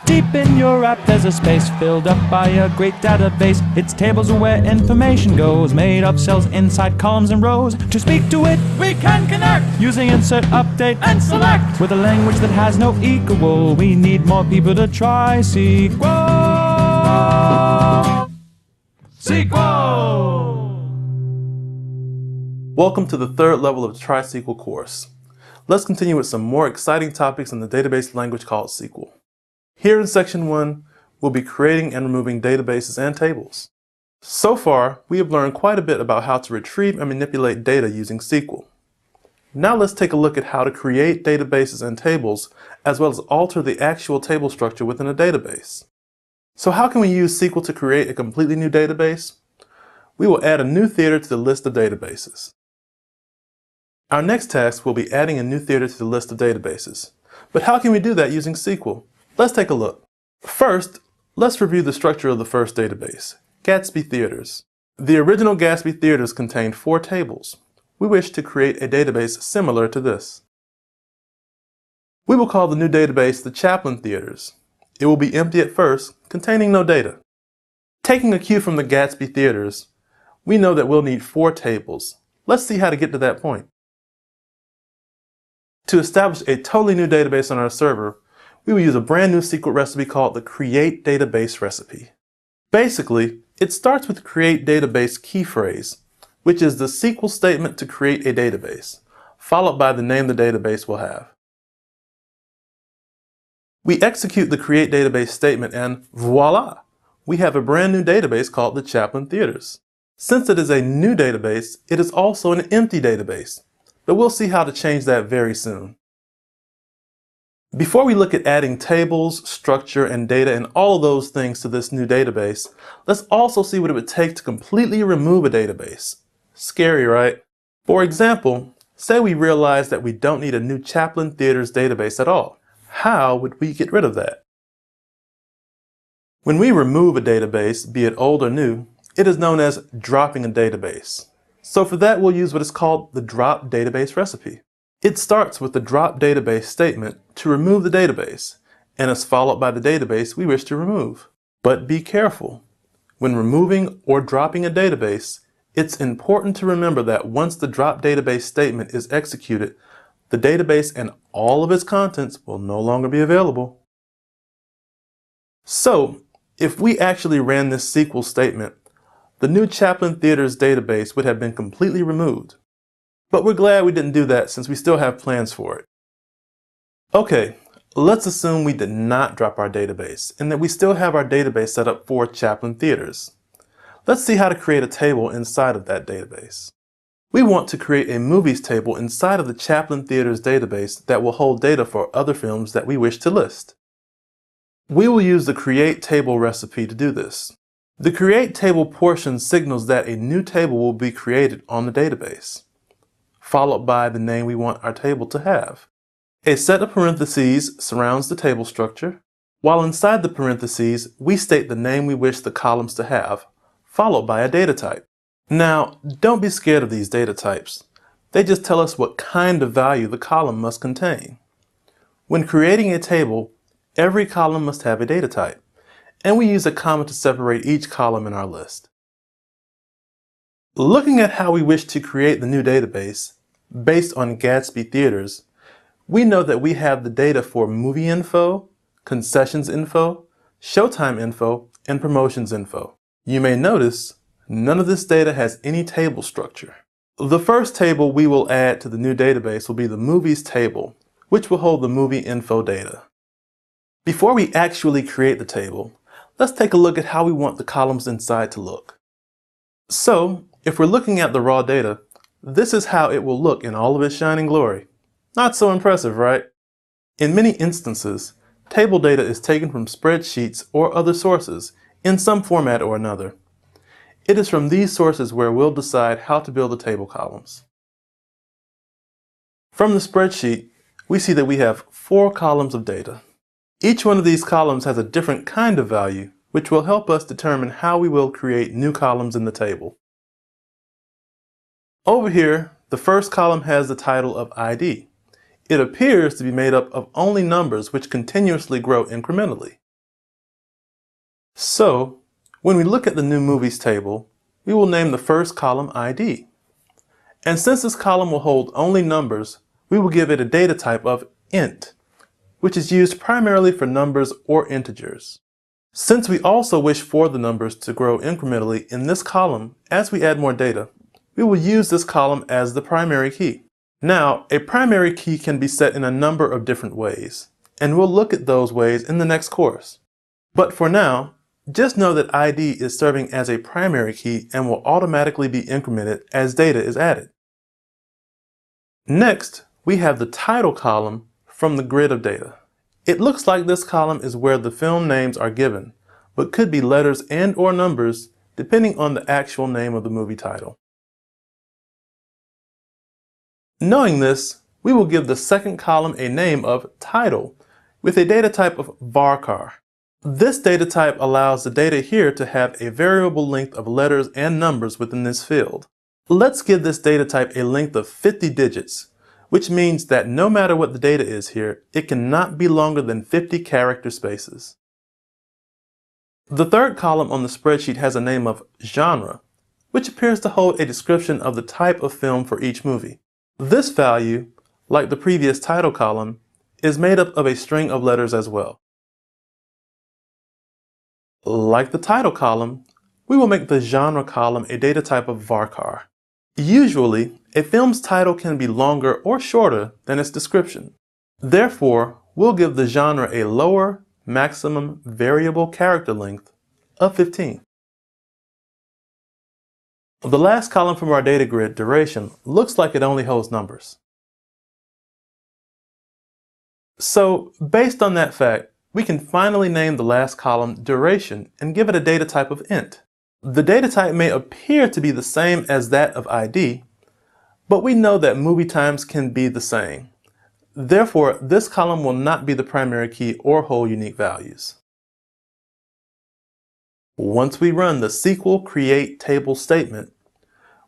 Deep in your app there's a space filled up by a great database. Its tables are where information goes, made of cells inside columns and rows. To speak to it, we can connect using insert, update, and select. With a language that has no equal, we need more people to try SQL. SQL! Welcome to the third level of the SQL course. Let's continue with some more exciting topics in the database language called SQL. Here in section 1, we'll be creating and removing databases and tables. So far, we have learned quite a bit about how to retrieve and manipulate data using SQL. Now let's take a look at how to create databases and tables, as well as alter the actual table structure within a database. So how can we use SQL to create a completely new database? We will add a new theater to the list of databases. Our next task will be adding a new theater to the list of databases. But how can we do that using SQL? Let's take a look. First, let's review the structure of the first database, Gatsby Theaters. The original Gatsby Theaters contained 4 tables. We wish to create a database similar to this. We will call the new database the Chaplin Theaters. It will be empty at first, containing no data. Taking a cue from the Gatsby Theaters, we know that we'll need 4 tables. Let's see how to get to that point. To establish a totally new database on our server, we will use a brand new secret recipe called the Create Database recipe. Basically, it starts with the Create Database key phrase, which is the SQL statement to create a database, followed by the name the database will have. We execute the Create Database statement and voila! We have a brand new database called the Chaplin Theaters. Since it is a new database, it is also an empty database, but we'll see how to change that very soon. Before we look at adding tables, structure, and data and all of those things to this new database, let's also see what it would take to completely remove a database. Scary, right? For example, say we realize that we don't need a new Chaplin Theaters database at all. How would we get rid of that? When we remove a database, be it old or new, it is known as dropping a database. So for that, we'll use what is called the drop database recipe. It starts with the drop database statement to remove the database, and is followed by the database we wish to remove. But be careful. When removing or dropping a database, it's important to remember that once the drop database statement is executed, the database and all of its contents will no longer be available. So, if we actually ran this SQL statement, the new Chaplin Theaters database would have been completely removed. But we're glad we didn't do that since we still have plans for it. Okay, let's assume we did not drop our database and that we still have our database set up for Chaplin Theaters. Let's see how to create a table inside of that database. We want to create a movies table inside of the Chaplin Theaters database that will hold data for other films that we wish to list. We will use the Create Table recipe to do this. The Create Table portion signals that a new table will be created on the database, followed by the name we want our table to have. A set of parentheses surrounds the table structure, while inside the parentheses, we state the name we wish the columns to have, followed by a data type. Now, don't be scared of these data types. They just tell us what kind of value the column must contain. When creating a table, every column must have a data type, and we use a comma to separate each column in our list. Looking at how we wish to create the new database, based on Gatsby Theaters, we know that we have the data for movie info, concessions info, showtime info, and promotions info. You may notice none of this data has any table structure. The first table we will add to the new database will be the movies table, which will hold the movie info data. Before we actually create the table, let's take a look at how we want the columns inside to look. So, if we're looking at the raw data, this is how it will look in all of its shining glory. Not so impressive, right? In many instances, table data is taken from spreadsheets or other sources in some format or another. It is from these sources where we'll decide how to build the table columns. From the spreadsheet, we see that we have 4 columns of data. Each one of these columns has a different kind of value, which will help us determine how we will create new columns in the table. Over here, the first column has the title of ID. It appears to be made up of only numbers which continuously grow incrementally. So, when we look at the new movies table, we will name the first column ID. And since this column will hold only numbers, we will give it a data type of int, which is used primarily for numbers or integers. Since we also wish for the numbers to grow incrementally in this column as we add more data, we will use this column as the primary key. Now, a primary key can be set in a number of different ways, and we'll look at those ways in the next course. But for now, just know that ID is serving as a primary key and will automatically be incremented as data is added. Next, we have the title column from the grid of data. It looks like this column is where the film names are given, but could be letters and/or numbers depending on the actual name of the movie title. Knowing this, we will give the second column a name of title with a data type of varchar. This data type allows the data here to have a variable length of letters and numbers within this field. Let's give this data type a length of 50 digits, which means that no matter what the data is here, it cannot be longer than 50 character spaces. The third column on the spreadsheet has a name of genre, which appears to hold a description of the type of film for each movie. This value, like the previous title column, is made up of a string of letters as well. Like the title column, we will make the genre column a data type of varchar. Usually, a film's title can be longer or shorter than its description. Therefore, we'll give the genre a lower maximum variable character length of 15. The last column from our data grid, duration, looks like it only holds numbers. So, based on that fact, we can finally name the last column duration and give it a data type of int. The data type may appear to be the same as that of ID, but we know that movie times can be the same. Therefore, this column will not be the primary key or hold unique values. Once we run the SQL create table statement,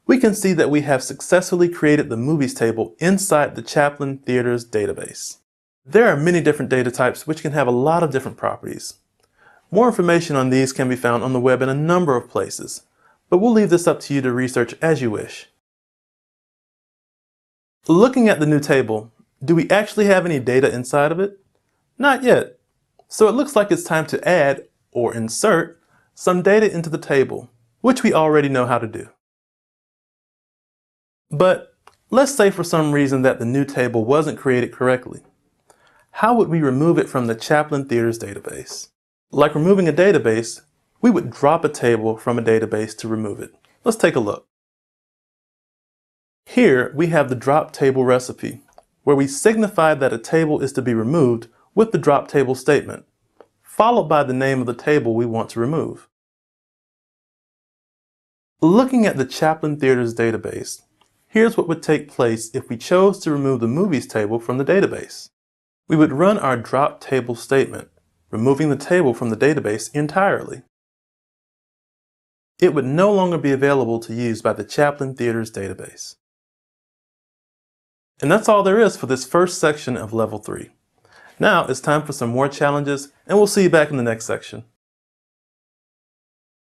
we can see that we have successfully created the movies table inside the Chaplin Theaters database. There are many different data types which can have a lot of different properties. More information on these can be found on the web in a number of places, but we'll leave this up to you to research as you wish. Looking at the new table, do we actually have any data inside of it? Not yet. So it looks like it's time to add, or insert, some data into the table, which we already know how to do. But let's say for some reason that the new table wasn't created correctly. How would we remove it from the Chaplin Theaters database? Like removing a database, we would drop a table from a database to remove it. Let's take a look. Here we have the drop table recipe, where we signify that a table is to be removed with the drop table statement, followed by the name of the table we want to remove. Looking at the Chaplin Theaters database, here's what would take place if we chose to remove the movies table from the database. We would run our drop table statement, removing the table from the database entirely. It would no longer be available to use by the Chaplin Theaters database. And that's all there is for this first section of Level 3. Now it's time for some more challenges, and we'll see you back in the next section.